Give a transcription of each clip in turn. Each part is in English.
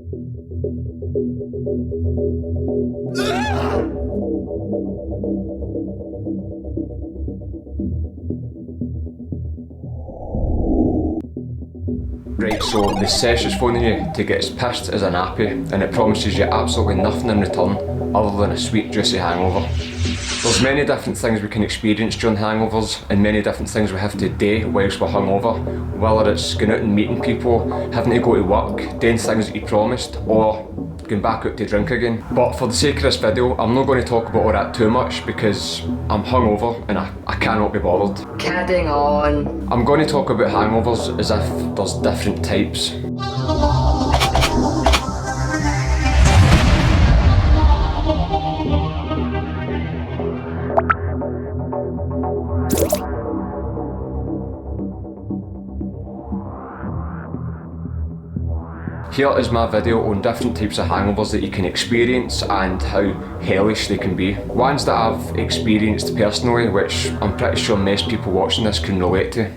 Right, so the sesh is phoning you to get as pissed as a nappy, and it promises you absolutely nothing in return other than a sweet juicy hangover. There's many different things we can experience during hangovers, and many different things we have to do whilst we're hungover, whether it's going out and meeting people, having to go to work, doing things that you promised, or going back out to drink again. But for the sake of this video, I'm not going to talk about all that too much because I'm hungover and I cannot be bothered. Kidding on. I'm going to talk about hangovers as if there's different types. Here is my video on different types of hangovers that you can experience and how hellish they can be. Ones that I've experienced personally, which I'm pretty sure most people watching this can relate to.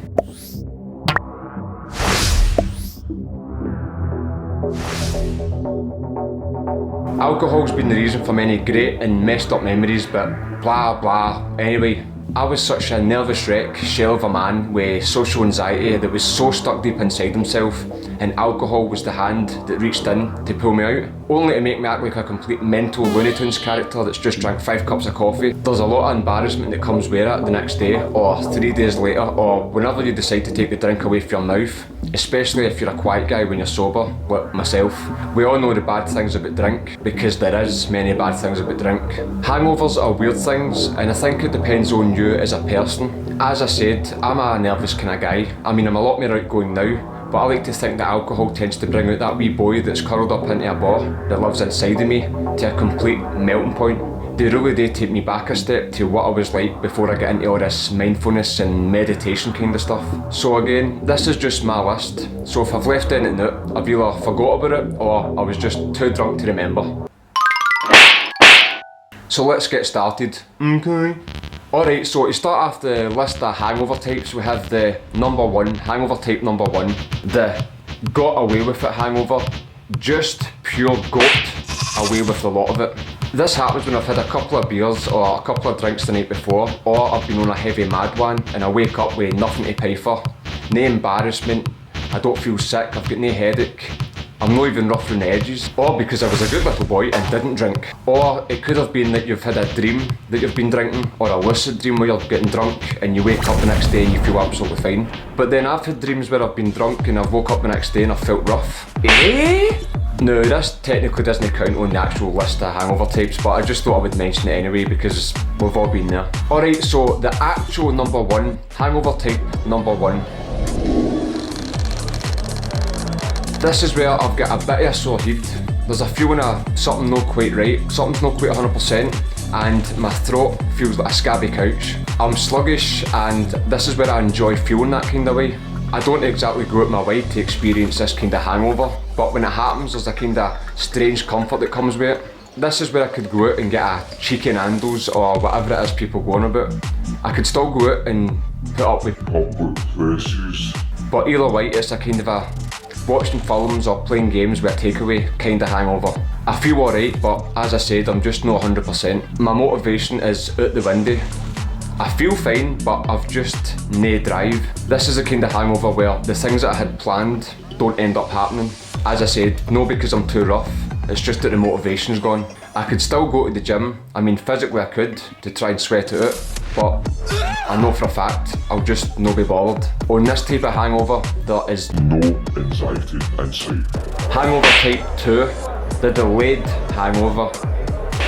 Alcohol's been the reason for many great and messed up memories, but blah blah. Anyway, I was such a nervous wreck, shell of a man with social anxiety that was so stuck deep inside himself, and alcohol was the hand that reached in to pull me out, only to make me act like a complete mental Looney Tunes character that's just drank 5 cups of coffee. There's a lot of embarrassment that comes with it the next day, or 3 days later, or whenever you decide to take the drink away from your mouth, especially if you're a quiet guy when you're sober, like myself. We all know the bad things about drink, because there is many bad things about drink. Hangovers are weird things, and I think it depends on you as a person. As I said, I'm a nervous kind of guy. I mean, I'm a lot more outgoing now, but I like to think that alcohol tends to bring out that wee boy that's curled up into a ball that lives inside of me to a complete melting point. They really do take me back a step to what I was like before I get into all this mindfulness and meditation kind of stuff. So again, this is just my list, so if I've left anything out, I've either forgot about it or I was just too drunk to remember. So let's get started. Okay. Alright, so to start off the list of hangover types, we have the number 1, hangover type number 1, the got away with it hangover, just pure got away with a lot of it. This happens when I've had a couple of beers or a couple of drinks the night before, or I've been on a heavy mad one and I wake up with nothing to pay for, no embarrassment, I don't feel sick, I've got no headache, I'm not even rough around the edges, or because I was a good little boy and didn't drink. Or it could have been that you've had a dream that you've been drinking, or a lucid dream where you're getting drunk and you wake up the next day and you feel absolutely fine. But then I've had dreams where I've been drunk and I've woke up the next day and I felt rough. No, this technically doesn't count on the actual list of hangover types, but I just thought I would mention it anyway because we've all been there. Alright, so the actual number 1, hangover type number 1. This is where I've got a bit of a sore head. There's a feeling of something not quite right, something's not quite 100%, and my throat feels like a scabby couch. I'm sluggish, and this is where I enjoy feeling that kind of way. I don't exactly go out my way to experience this kind of hangover, but when it happens there's a kind of strange comfort that comes with it. This is where I could go out and get a cheeky Nando's or whatever it is people go on about. I could still go out and put up with public places, but either way it's a kind of a watching films or playing games with a takeaway kind of hangover. I feel alright, but as I said, I'm just not 100%. My motivation is out the window. I feel fine, but I've just no drive. This is a kind of hangover where the things that I had planned don't end up happening. As I said, not because I'm too rough, it's just that the motivation's gone. I could still go to the gym, I mean physically I could, to try and sweat it out, but I know for a fact I'll just not be bothered. On this type of hangover, there is no anxiety in sight. Hangover type 2, the delayed hangover.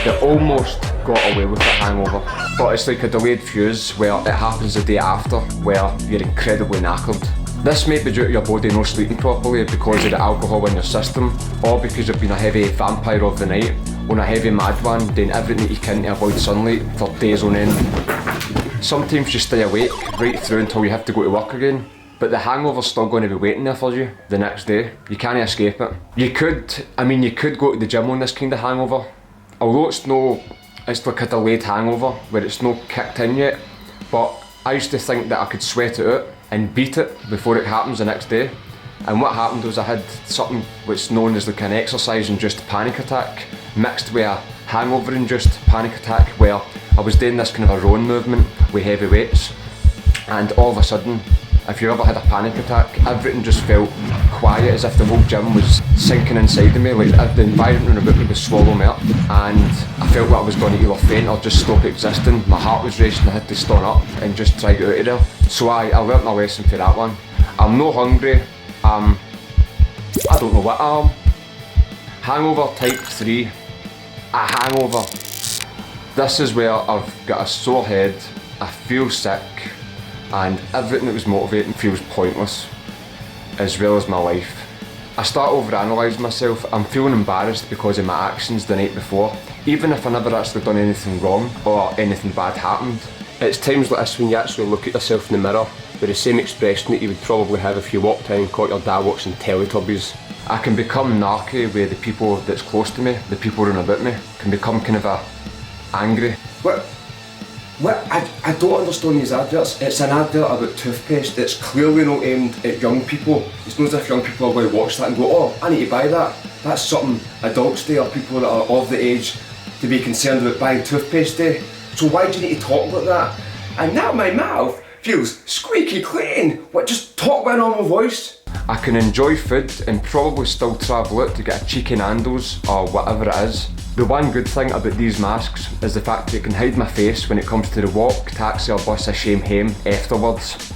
They almost got away with the hangover, but it's like a delayed fuse where it happens the day after, where you're incredibly knackered. This may be due to your body not sleeping properly because of the alcohol in your system, or because you've been a heavy vampire of the night, on a heavy mad one, doing everything that you can to avoid sunlight for days on end. Sometimes you stay awake right through until you have to go to work again, but the hangover's still going to be waiting there for you the next day. You can't escape it. You could go to the gym on this kind of hangover, although it's like a delayed hangover where it's not kicked in yet, but I used to think that I could sweat it out and beat it before it happens the next day. And what happened was I had something what's known as like an exercise-induced panic attack mixed with a hangover-induced panic attack, where I was doing this kind of a rowing movement with heavy weights, and all of a sudden, if you ever had a panic attack, everything just felt quiet, as if the whole gym was sinking inside of me, like the environment about me was swallowing me up, and I felt like I was going to either faint or just stop existing. My heart was racing, I had to stand up and just try to get out of there. So I learnt my lesson for that one. I'm no hungry, I don't know what I am. Hangover type 3, a hangover. This is where I've got a sore head, I feel sick, and everything that was motivating feels pointless, as well as my life. I start overanalyzing myself. I'm feeling embarrassed because of my actions the night before, even if I never actually done anything wrong or anything bad happened. It's times like this when you actually look at yourself in the mirror with the same expression that you would probably have if you walked in and caught your dad watching Teletubbies. I can become narky with the people that's close to me, the people around about me, can become kind of angry. What? I don't understand these adverts. It's an advert about toothpaste that's clearly not aimed at young people. It's not as if young people are going to watch that and go, oh, I need to buy that. That's something adults do, or people that are of the age to be concerned about buying toothpaste do. So why do you need to talk about that? And now my mouth feels squeaky clean. What, just talk with a normal voice? I can enjoy food and probably still travel out to get a cheeky Nando's or whatever it is. The one good thing about these masks is the fact that it can hide my face when it comes to the walk, taxi or bus of shame home afterwards.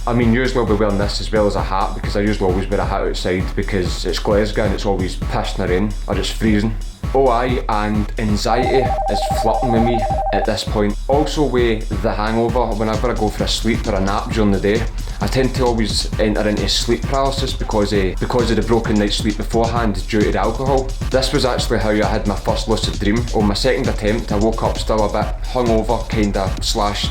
I mean, usually I'll be wearing this as well as a hat, because I usually always wear a hat outside because it's Glasgow and it's always pissing rain or it's freezing. Oh aye, and anxiety is flirting with me at this point. Also with the hangover, whenever I go for a sleep or a nap during the day, I tend to always enter into sleep paralysis because of the broken night's sleep beforehand due to the alcohol. This was actually how I had my first lucid dream. On my second attempt, I woke up still a bit hungover,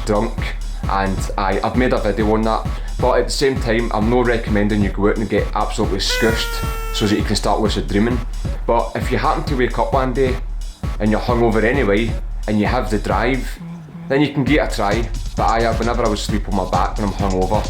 / drunk, and I've made a video on that. But at the same time, I'm not recommending you go out and get absolutely scooshed so that you can start lucid dreaming. But if you happen to wake up one day and you're hungover anyway, and you have the drive, then you can give it a try. But whenever I would sleep on my back when I'm hungover,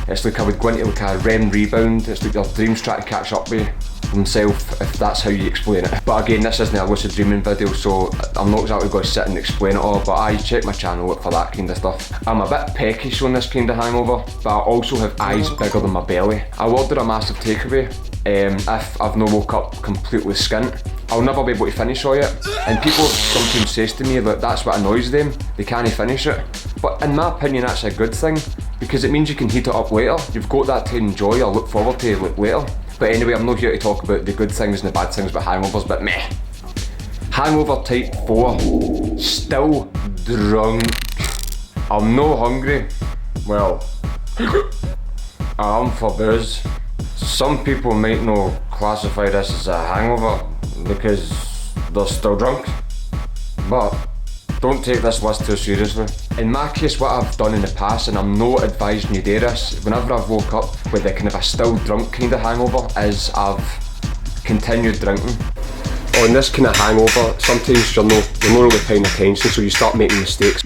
it's like I would go into like a REM rebound. It's like your dreams trying to catch up with himself, if that's how you explain it. But again, this isn't a lucid dreaming video, so I'm not exactly going to sit and explain it all, but I check my channel out for that kind of stuff. I'm a bit peckish on this kind of hangover, but I also have eyes bigger than my belly. I'll order a massive takeaway if I've not woke up completely skint. I'll never be able to finish all it, and people sometimes says to me that that's what annoys them, they can't finish it. But in my opinion, that's a good thing, because it means you can heat it up later. You've got that to enjoy or look forward to later. But anyway, I'm not here to talk about the good things and the bad things about hangovers, but meh. Hangover type 4, still drunk. I'm no hungry. Well, I'm for booze. Some people might not classify this as a hangover because they're still drunk, but don't take this list too seriously. In my case, what I've done in the past, and I'm not advising you do this, whenever I've woke up with a kind of a still drunk kind of hangover, is I've continued drinking. On this kind of hangover, sometimes you're not really paying attention, so you start making mistakes.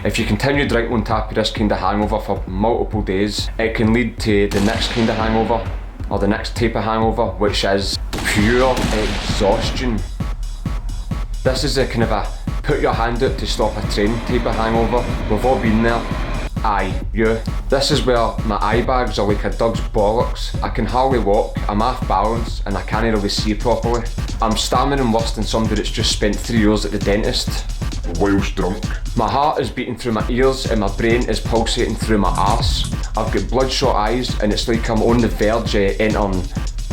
If you continue drinking on top of this kind of hangover for multiple days, it can lead to the next kind of hangover, or the next type of hangover, which is pure exhaustion. This is a kind of a put your hand out to stop a train type of hangover. We've all been there. Aye, you. This is where my eye bags are like a dog's bollocks. I can hardly walk, I'm off balance, and I can't really see properly. I'm stammering worse than somebody that's just spent 3 years at the dentist whilst drunk. My heart is beating through my ears and my brain is pulsating through my arse. I've got bloodshot eyes and it's like I'm on the verge of entering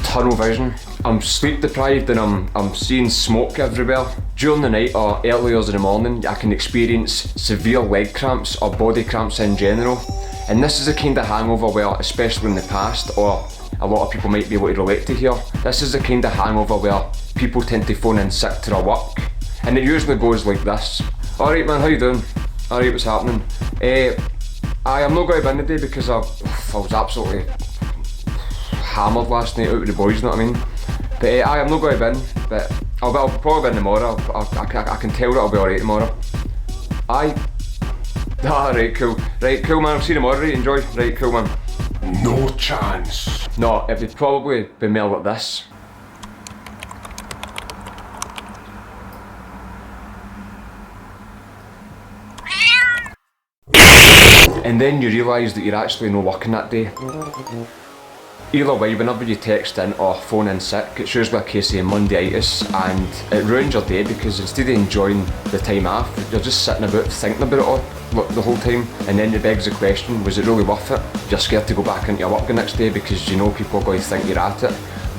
tunnel vision. I'm sleep deprived and I'm seeing smoke everywhere. During the night or early hours in the morning, I can experience severe leg cramps or body cramps in general. And this is a kind of hangover where, especially in the past, or a lot of people might be able to relate to here, this is a kind of hangover where people tend to phone in sick to their work. And it usually goes like this. Alright man, how you doing? Alright, what's happening? I'm not going to bin today because I was absolutely hammered last night out with the boys, you know what I mean? But I'm not going to bin, but I'll probably bin tomorrow. I can tell that I'll be alright tomorrow. Ah, right, cool. Right, cool man, I'll see you tomorrow, right, enjoy. Right, cool man. No chance. No, it would probably be more like this. And then you realise that you're actually not working that day. Either way, whenever you text in or phone in sick, it's usually a case of Mondayitis, and it ruins your day because instead of enjoying the time off, you're just sitting about thinking about it all the whole time, and then it begs the question, was it really worth it? You're scared to go back into your work the next day because you know people are going to think you're at it.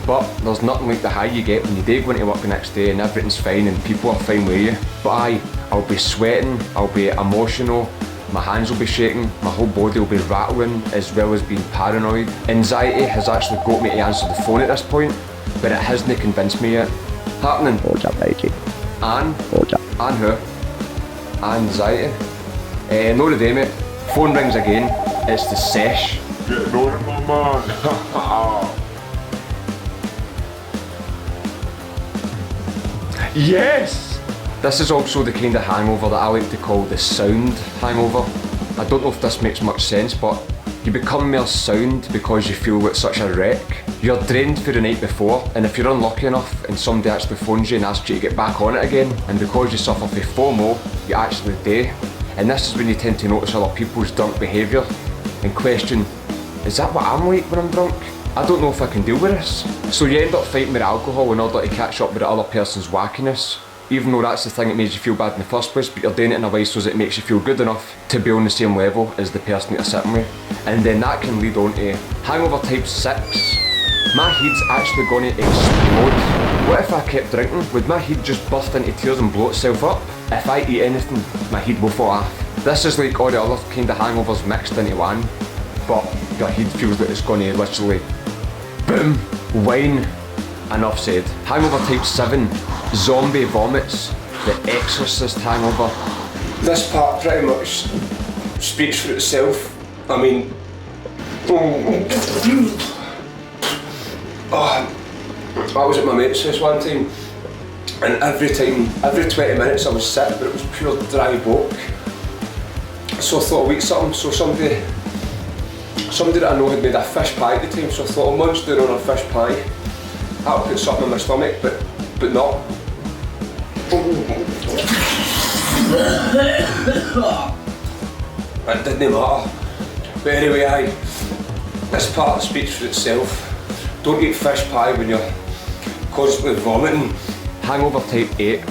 But there's nothing like the high you get when you do go into work the next day and everything's fine and people are fine with you. But I'll be sweating, I'll be emotional, my hands will be shaking, my whole body will be rattling, as well as being paranoid. Anxiety has actually got me to answer the phone at this point, but it hasn't convinced me yet. Happening. What's up, AG? And? What's up? And who? Anxiety. No today, mate. Phone rings again. It's the sesh. Getting on it, my man. Yes! This is also the kind of hangover that I like to call the sound hangover. I don't know if this makes much sense, but you become more sound because you feel like such a wreck. You're drained for the night before, and if you're unlucky enough and somebody actually phones you and asks you to get back on it again, and because you suffer from FOMO, you actually do. And this is when you tend to notice other people's drunk behaviour and question, is that what I'm like when I'm drunk? I don't know if I can deal with this. So you end up fighting with alcohol in order to catch up with the other person's wackiness. Even though that's the thing that made you feel bad in the first place, but you're doing it in a way so that it makes you feel good enough to be on the same level as the person that you're sitting with. And then that can lead on to hangover type 6. My head's actually going to explode. What if I kept drinking? Would my head just burst into tears and blow itself up? If I eat anything, my head will fall off. This is like all the other kind of hangovers mixed into one, but your head feels like it's going to literally boom, whine. Enough said. Hangover type 7, zombie vomits, the exorcist hangover. This part pretty much speaks for itself. I mean, I was at my mate's house one time, and every 20 minutes I was sick, but it was pure dry bulk. So I thought I'd eat something, so somebody that I know had made a fish pie at the time, so I thought I'll munch down on a fish pie. That'll put something in my stomach, but not. It didn't matter. But anyway, this part speaks for itself. Don't eat fish pie when you're constantly vomiting. Hangover type 8,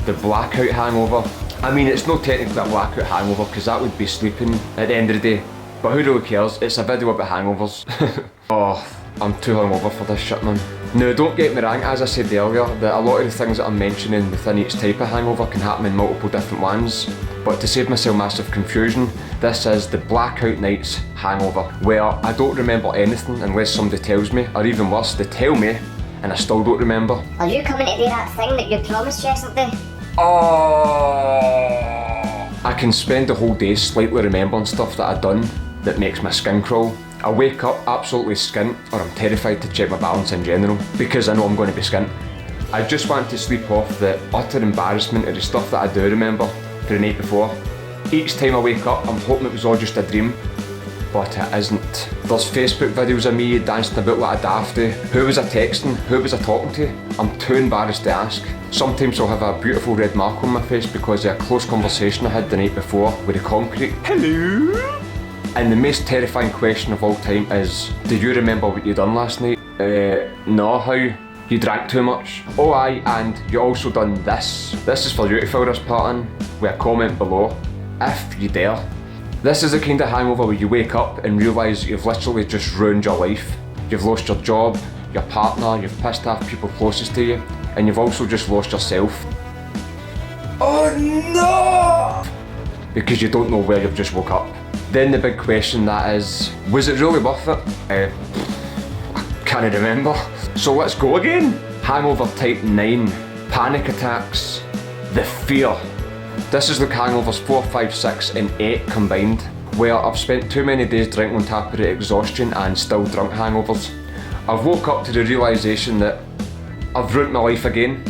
the blackout hangover. I mean, it's not technically a blackout hangover because that would be sleeping at the end of the day. But who really cares? It's a video about hangovers. Oh, I'm too hungover for this shit, man. Now, don't get me wrong, as I said earlier, that a lot of the things that I'm mentioning within each type of hangover can happen in multiple different ones. But to save myself massive confusion, this is the blackout nights hangover, where I don't remember anything unless somebody tells me, or even worse, they tell me, and I still don't remember. Are you coming to do that thing that you promised yesterday? Oh! I can spend the whole day slightly remembering stuff that I've done that makes my skin crawl. I wake up absolutely skint, or I'm terrified to check my balance in general, because I know I'm going to be skint. I just want to sleep off the utter embarrassment of the stuff that I do remember for the night before. Each time I wake up, I'm hoping it was all just a dream, but it isn't. There's Facebook videos of me dancing about like a dafty. Who was I texting? Who was I talking to? I'm too embarrassed to ask. Sometimes I'll have a beautiful red mark on my face because of a close conversation I had the night before with the concrete. Hello? And the most terrifying question of all time is, do you remember what you done last night? No, how? You drank too much? Oh aye, and you also done this. This is for you to fill this part in, with a comment below, if you dare. This is the kind of hangover where you wake up and realise you've literally just ruined your life. You've lost your job, your partner, you've pissed off people closest to you, and you've also just lost yourself. Oh no! Because you don't know where you've just woke up. Then the big question that is, was it really worth it? I can't remember. So let's go again. Hangover type 9, panic attacks, the fear. This is like hangovers 4, 5, 6 and 8 combined, where I've spent too many days drinking on top of the exhaustion and still drunk hangovers. I've woke up to the realisation that I've ruined my life again.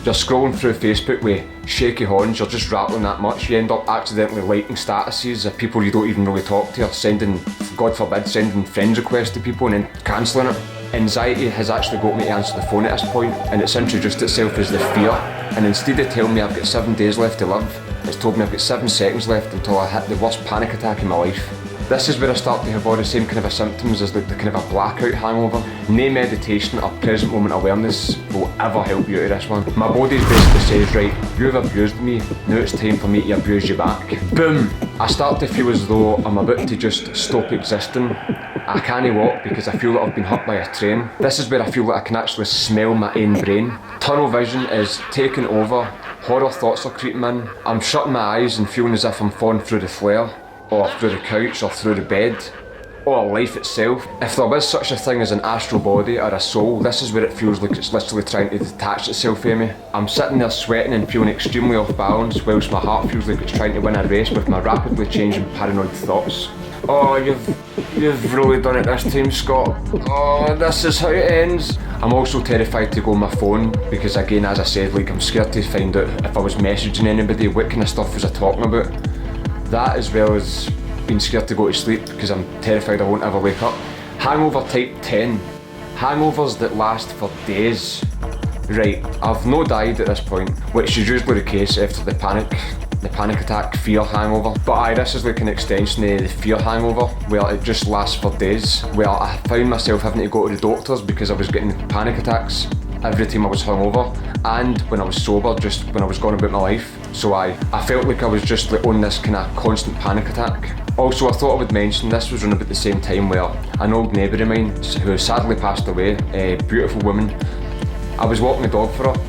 You're scrolling through Facebook with shaky horns, you're just rattling that much, you end up accidentally liking statuses of people you don't even really talk to, or sending, God forbid, sending friends requests to people and then cancelling it. Anxiety has actually got me to answer the phone at this point, and it's introduced itself as the fear, and instead of telling me I've got 7 days left to live, it's told me I've got 7 seconds left until I hit the worst panic attack in my life. This is where I start to have all the same kind of symptoms as the kind of a blackout hangover. No meditation or present moment awareness will ever help you out of this one. My body basically says, right, you've abused me, now it's time for me to abuse you back. Boom! I start to feel as though I'm about to just stop existing. I can't walk because I feel that I've been hit by a train. This is where I feel that I can actually smell my own brain. Tunnel vision is taking over, horror thoughts are creeping in. I'm shutting my eyes and feeling as if I'm falling through the flare, or through the couch, or through the bed, or life itself. If there was such a thing as an astral body or a soul, this is where it feels like it's literally trying to detach itself from me. I'm sitting there sweating and feeling extremely off balance, whilst my heart feels like it's trying to win a race with my rapidly changing paranoid thoughts. Oh, you've really done it this time, Scott. Oh, this is how it ends. I'm also terrified to go on my phone because, again, as I said, like, I'm scared to find out if I was messaging anybody, what kind of stuff was I talking about. That, as well as being scared to go to sleep because I'm terrified I won't ever wake up. Hangover type 10. Hangovers that last for days. Right, I've no died at this point, which is usually the case after the panic attack fear hangover. But aye, this is like an extension of the fear hangover, where it just lasts for days, where I found myself having to go to the doctors because I was getting panic attacks every time I was hungover, and when I was sober, just when I was going about my life. So I felt like I was just like on this kind of constant panic attack. Also, I thought I would mention this was around about the same time where an old neighbour of mine, who sadly passed away, a beautiful woman, I was walking the dog for her,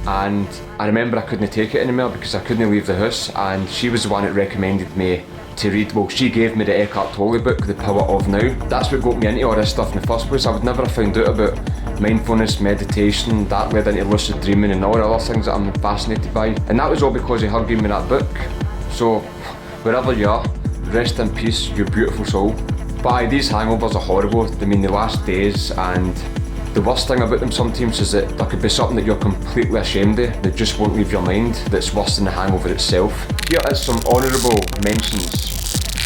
and I remember I couldn't take it anymore because I couldn't leave the house, and she was the one that recommended me to read, well, she gave me the Eckhart Tolle book, The Power of Now. That's what got me into all this stuff in the first place. I would never have found out about mindfulness, meditation, that led into lucid dreaming and all the other things that I'm fascinated by. And that was all because of her giving me that book. So, wherever you are, rest in peace, you beautiful soul. But aye, these hangovers are horrible. I mean, they last days, and the worst thing about them sometimes is that there could be something that you're completely ashamed of that just won't leave your mind, that's worse than the hangover itself. Here is some honourable mentions.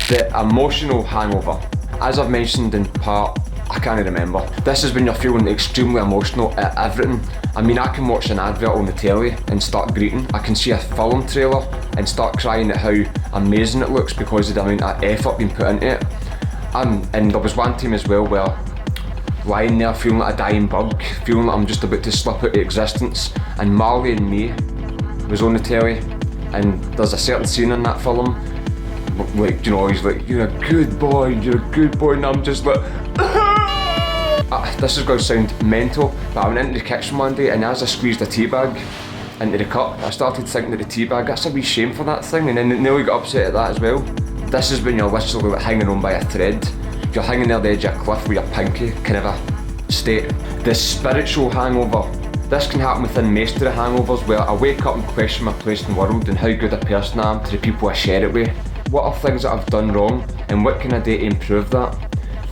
The emotional hangover. As I've mentioned in part, I can't remember. This is when you're feeling extremely emotional at everything. I mean, I can watch an advert on the telly and start greeting. I can see a film trailer and start crying at how amazing it looks because of the amount of effort being put into it. And there was one time as well where lying there feeling like a dying bug, feeling like I'm just about to slip out of existence, and Marley and Me was on the telly, and there's a certain scene in that film, like, you know, he's like, you're a good boy, and I'm just like, this is going to sound mental, but I went into the kitchen one day, and as I squeezed a tea bag into the cup, I started thinking that the tea bag, that's a wee shame for that thing, and then nearly got upset at that as well. This is when you're literally like hanging on by a thread. You're hanging near the edge of a cliff with your pinky, kind of a state. The spiritual hangover. This can happen within most of the hangovers, where I wake up and question my place in the world and how good a person I am to the people I share it with. What are things that I've done wrong, and what can I do to improve that?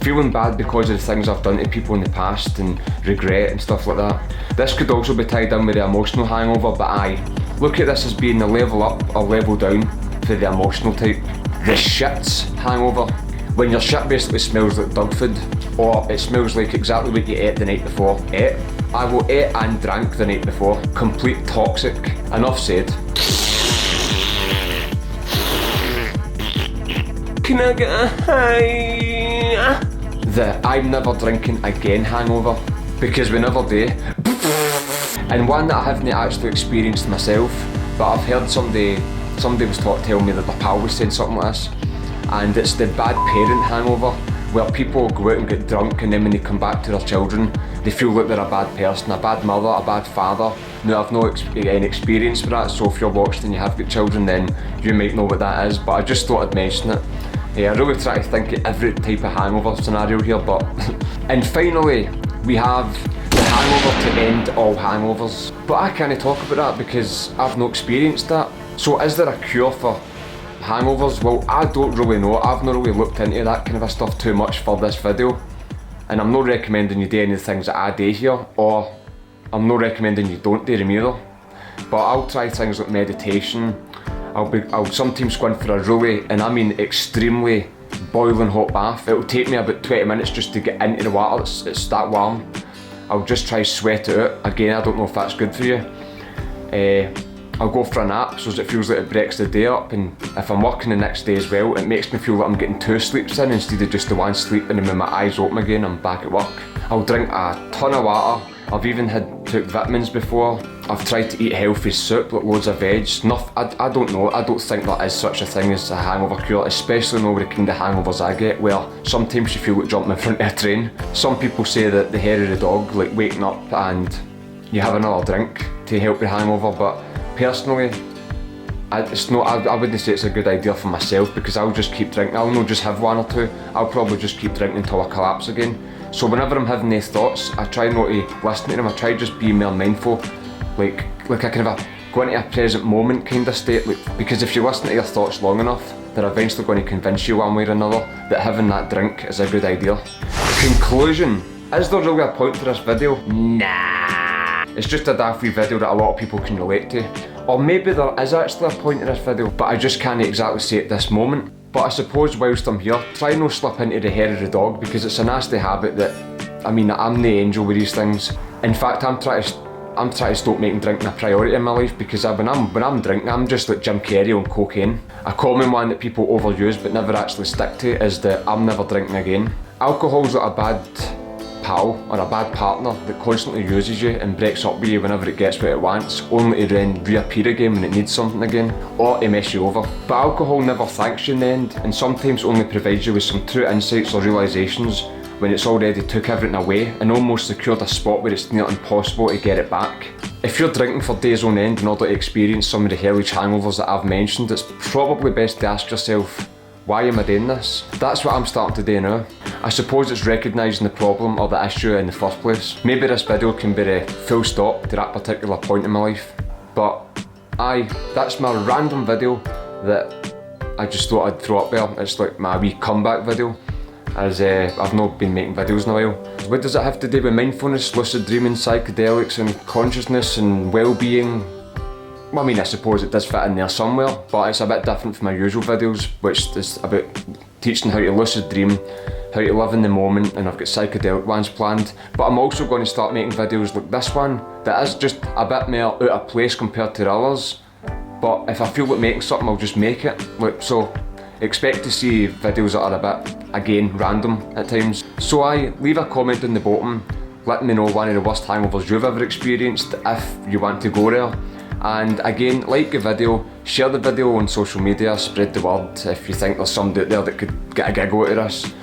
Feeling bad because of the things I've done to people in the past and regret and stuff like that. This could also be tied in with the emotional hangover, but aye, look at this as being the level up or level down for the emotional type. The shits hangover. When your shit basically smells like dog food, or it smells like exactly what you ate the night before. I will ate and drank the night before. Complete toxic. Enough said. Can I get a high? The I'm never drinking again hangover, because we never do. And one that I haven't actually experienced myself, but I've heard somebody was telling me that their pal was saying something like this, and it's the bad parent hangover, where people go out and get drunk, and then when they come back to their children, they feel like they're a bad person, a bad mother, a bad father. Now, I've no any experience with that, so if you're watched and you have got children, then you might know what that is, but I just thought I'd mention it. Yeah, I really try to think of every type of hangover scenario here, but... And finally, we have the hangover to end all hangovers. But I can't talk about that because I've no experienced that. So is there a cure for hangovers? Well, I don't really know. I've not really looked into that kind of stuff too much for this video. And I'm not recommending you do any of the things that I do here, or I'm not recommending you don't do them either. but I'll try things like meditation. I'll sometimes go in for a really, and I mean extremely boiling hot bath. It'll take me about 20 minutes just to get into the water, it's that warm. I'll just try sweat it out. Again, I don't know if that's good for you. I'll go for a nap so as it feels like it breaks the day up, and if I'm working the next day as well, it makes me feel like I'm getting 2 sleeps in instead of just the 1 sleep, and then when my eyes open again, I'm back at work. I'll drink a ton of water. I've even took vitamins before. I've tried to eat healthy soup, like loads of veg. I don't know, I don't think there is such a thing as a hangover cure, especially not with the kind of hangovers I get, where sometimes you feel like jumping in front of a train. Some people say that the hair of the dog, like waking up and you have another drink to help your hangover, but personally, I wouldn't say it's a good idea for myself, because I'll just keep drinking. I'll not just have 1 or 2, I'll probably just keep drinking until I collapse again. So whenever I'm having these thoughts, I try not to listen to them. I try just being more mindful, like I kind of go into a present moment kind of state, because if you listen to your thoughts long enough, they're eventually going to convince you one way or another that having that drink is a good idea. Conclusion, is there really a point to this video? Nah. It's just a daft wee video that a lot of people can relate to. Or maybe there is actually a point to this video, but I just can't exactly say at this moment. But I suppose whilst I'm here, try no slip into the hair of the dog, because it's a nasty habit that, I mean, I'm the angel with these things. In fact, I'm trying to stop making drinking a priority in my life, because when I'm drinking, I'm just like Jim Carrey on cocaine. A common one that people overuse but never actually stick to is that I'm never drinking again. Alcohol's like a bad pal or a bad partner that constantly uses you and breaks up with you whenever it gets what it wants, only to then reappear again when it needs something again, or to mess you over. But alcohol never thanks you in the end, and sometimes only provides you with some true insights or realisations when it's already took everything away and almost secured a spot where it's near impossible to get it back. If you're drinking for days on end in order to experience some of the hellish hangovers that I've mentioned, it's probably best to ask yourself, why am I doing this? That's what I'm starting to do now. I suppose it's recognising the problem or the issue in the first place. Maybe this video can be the full stop to that particular point in my life. But aye, that's my random video that I just thought I'd throw up there. It's like my wee comeback video, as I've not been making videos in a while. What does it have to do with mindfulness, lucid dreaming, psychedelics and consciousness and well-being? Well, I mean, I suppose it does fit in there somewhere, but it's a bit different from my usual videos, which is about teaching how to lucid dream, how to live in the moment, and I've got psychedelic ones planned. But I'm also going to start making videos like this one that is just a bit more out of place compared to the others. But if I feel like making something, I'll just make it. So expect to see videos that are a bit, again, random at times. So leave a comment in the bottom, letting me know one of the worst hangovers you've ever experienced, if you want to go there. And again, like the video, share the video on social media, spread the word if you think there's somebody out there that could get a giggle out of this.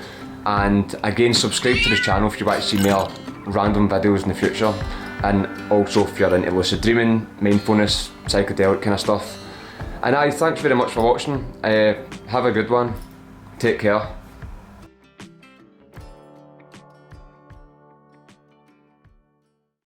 And again, subscribe to the channel if you want to see more random videos in the future. And also if you're into lucid dreaming, mindfulness, psychedelic kind of stuff. And thanks very much for watching. Have a good one. Take care.